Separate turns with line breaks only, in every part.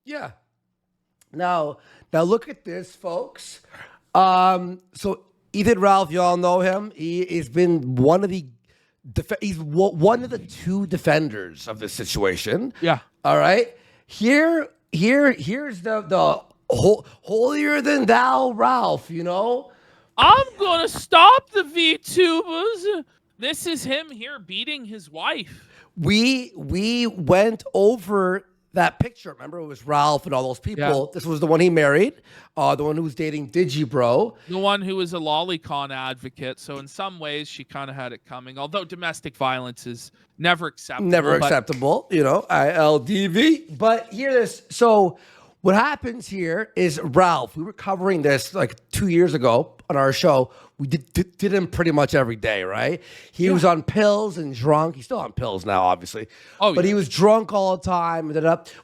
Yeah. Now, look at this, folks. So Ethan Ralph, you all know him. He has been one of the one of the two defenders of this situation.
Yeah.
All right. Here's the holier than thou Ralph. You know.
I'm gonna stop the VTubers. This is him here beating his wife.
We went over that picture. Remember, it was Ralph and all those people.
Yeah.
This was the one he married, the one who was dating Digibro.
The one who was a lolicon advocate. So in some ways, she kind of had it coming. Although domestic violence is never acceptable.
Never acceptable, you know, ILDV. But hear this. So what happens here is Ralph, we were covering this like 2 years ago on our show. We did him pretty much every day, right? He was on pills and drunk. He's still on pills now, obviously. But he was drunk all the time.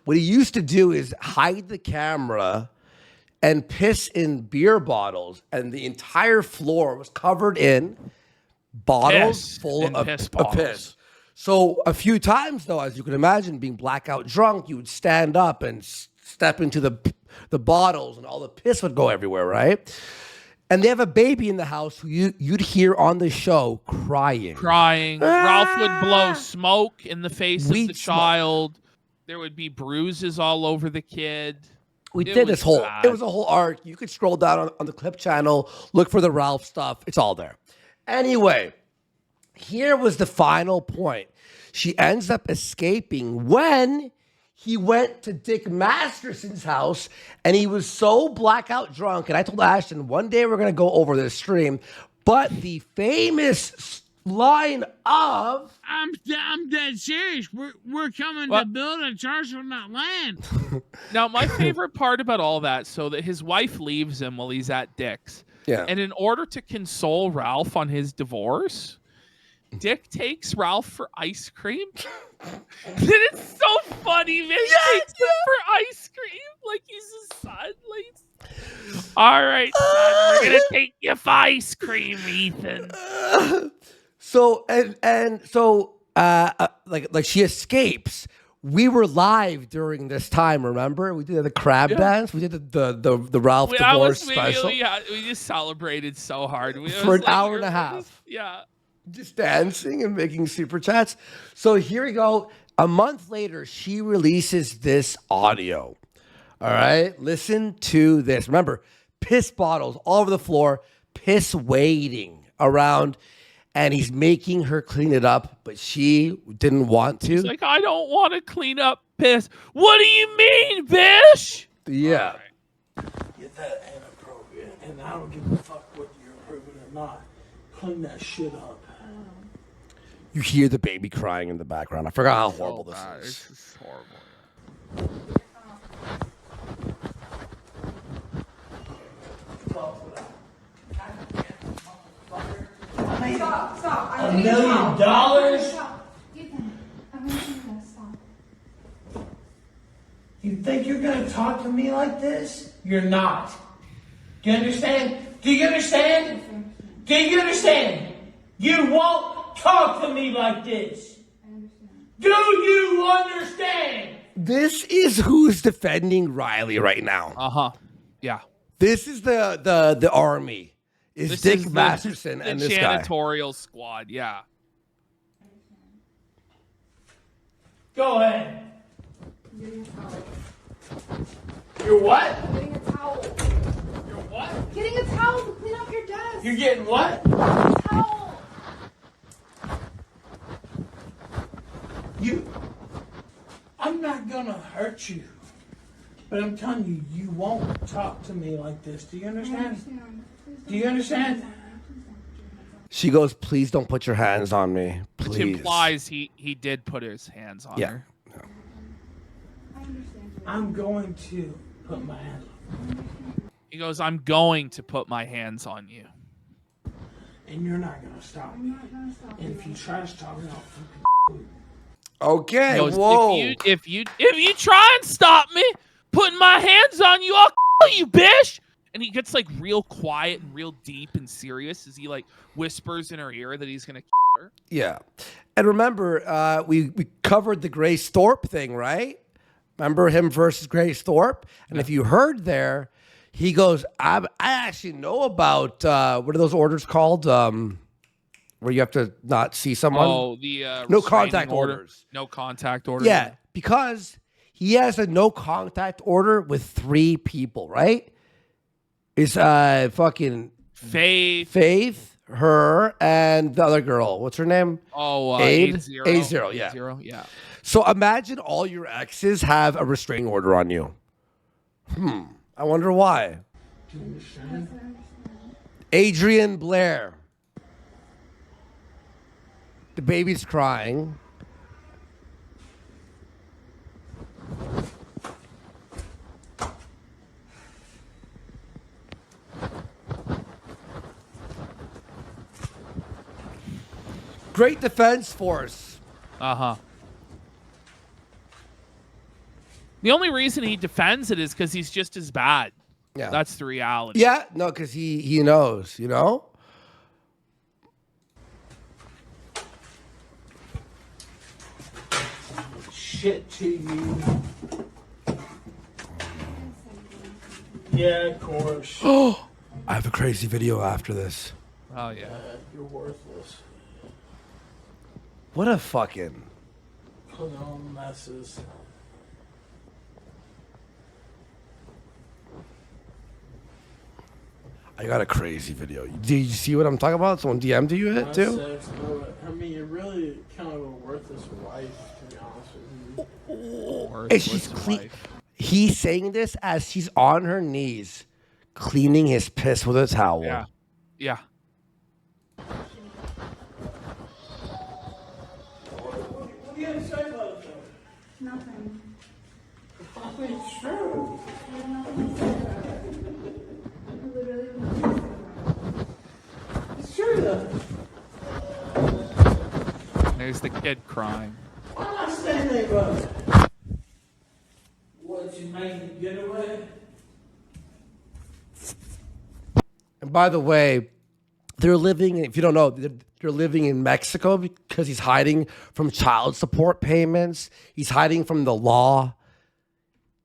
What he used to do is hide the camera and piss in beer bottles. And the entire floor was covered in bottles full of piss. So a few times, though, as you can imagine, being blackout drunk, you would stand up and step into the bottles and all the piss would go everywhere, right? And they have a baby in the house who you'd hear on the show crying.
Ralph would blow smoke in the face of the child. There would be bruises all over the kid.
It was a whole arc. You could scroll down on the clip channel, look for the Ralph stuff. It's all there. Anyway, here was the final point. She ends up escaping when he went to Dick Masterson's house and he was so blackout drunk. And I told Ashton, one day we're going to go over this stream. But the famous line of...
I'm dead serious. We're coming to build a church on that land.
Now, my favorite part about all that, so that his wife leaves him while he's at Dick's.
Yeah.
And in order to console Ralph on his divorce, Dick takes Ralph for ice cream. It's so funny, man. He takes him for ice cream like he's his son. Like, all right, son, we're gonna take you for ice cream, Ethan.
So like she escapes. We were live during this time. Remember, we did the crab dance. We did the Ralph divorce special.
We just celebrated so hard
for an hour and a half.
Yeah.
Just dancing and making super chats. So here we go. A month later, she releases this audio. All right, listen to this. Remember, piss bottles all over the floor, piss waiting around, and he's making her clean it up, but she didn't want to.
He's like, I don't want to clean up piss. What do you mean, bitch?
Yeah.
Get that inappropriate, and I don't give a fuck what you're approving or not. Clean that shit up.
You hear the baby crying in the background. I forgot how horrible this is.
It's just horrible.
Stop. $1 million?
Ethan, I'm going to do this. Stop.
You think you're going to talk to me like this? You're not. Do you understand? Do you understand? Do you understand? You won't talk to me like this.
I understand.
Do you understand?
This is who's defending Riley right now.
Yeah.
This is the army. Is Dick Masterson and this guy.
The janitorial squad, yeah.
Go ahead.
I'm getting a towel.
You're what?
I'm getting a towel.
You're what?
Getting a towel to clean up your desk.
You're getting what?
A towel.
I'm not gonna hurt you. But I'm telling you, you won't talk to me like this. Do you understand? Do you understand?
She goes, please don't put your hands on me. Please.
Which implies he did put his hands on her.
Yeah.
I'm going to put my hands on you.
He goes, I'm going to put my hands on you.
And you're not gonna stop me. And if you try to stop me, I'll fucking
Okay,
He goes,
whoa.
If you try and stop me, putting my hands on you, I'll kill you, bitch. And he gets like real quiet and real deep and serious as he like whispers in her ear that he's gonna kill her.
Yeah. And remember, we covered the Grace Thorpe thing, right? Remember him versus Grace Thorpe? And if you heard there, he goes, I actually know about, what are those orders called? Where you have to not see someone?
Oh, the
no
restraining
contact
order.
orders.
No contact order.
Yeah, because he has a no contact order with 3 people, right? It's fucking
Faith,
her, and the other girl. What's her name?
Oh,
Aid?
8-0.
A0, yeah.
8-0, yeah.
So imagine all your exes have a restraining order on you. I wonder why.
Do you understand?
Adrian Blair. The baby's crying. Great defense force.
Uh-huh. The only reason he defends it is because he's just as bad.
Yeah.
That's the reality.
Yeah, no, because he knows, you know?
Shit to you. Yeah, of course.
Oh, I have a crazy video after this.
Oh, yeah.
You're worthless.
What a fucking...
Put on messes.
I got a crazy video. Did you see what I'm talking about? Someone DM'd you it too?
Sex, no, I mean, you're really kind of a worthless wife, to be honest with you.
And she's clean. He's saying this as she's on her knees, cleaning his piss with a towel.
Yeah. Yeah.
What do you have to say about it, though?
Nothing.
It's true.
I have nothing to say about it. I literally have nothing to say about it.
It's true, though.
There's the kid crying.
I'm not saying anything about it. What, you made the getaway?
And by the way, they're living, if you don't know, they're living in Mexico because he's hiding from child support payments. He's hiding from the law.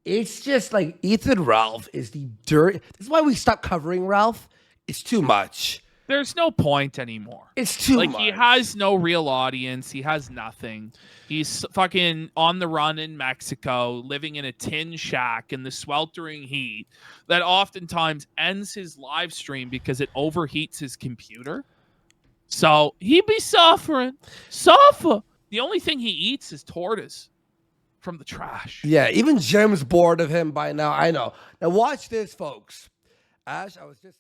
It's just like Ethan Ralph is the dirt. This is why we stopped covering Ralph. It's too much.
There's no point anymore.
It's too
like
much.
he has no real audience. He has nothing. He's fucking on the run in Mexico, living in a tin shack in the sweltering heat that oftentimes ends his live stream because it overheats his computer. So he be suffering. Suffer. The only thing he eats is tortoise from the trash.
Yeah, even Jim's bored of him by now. I know. Now watch this, folks. Ash, I was just...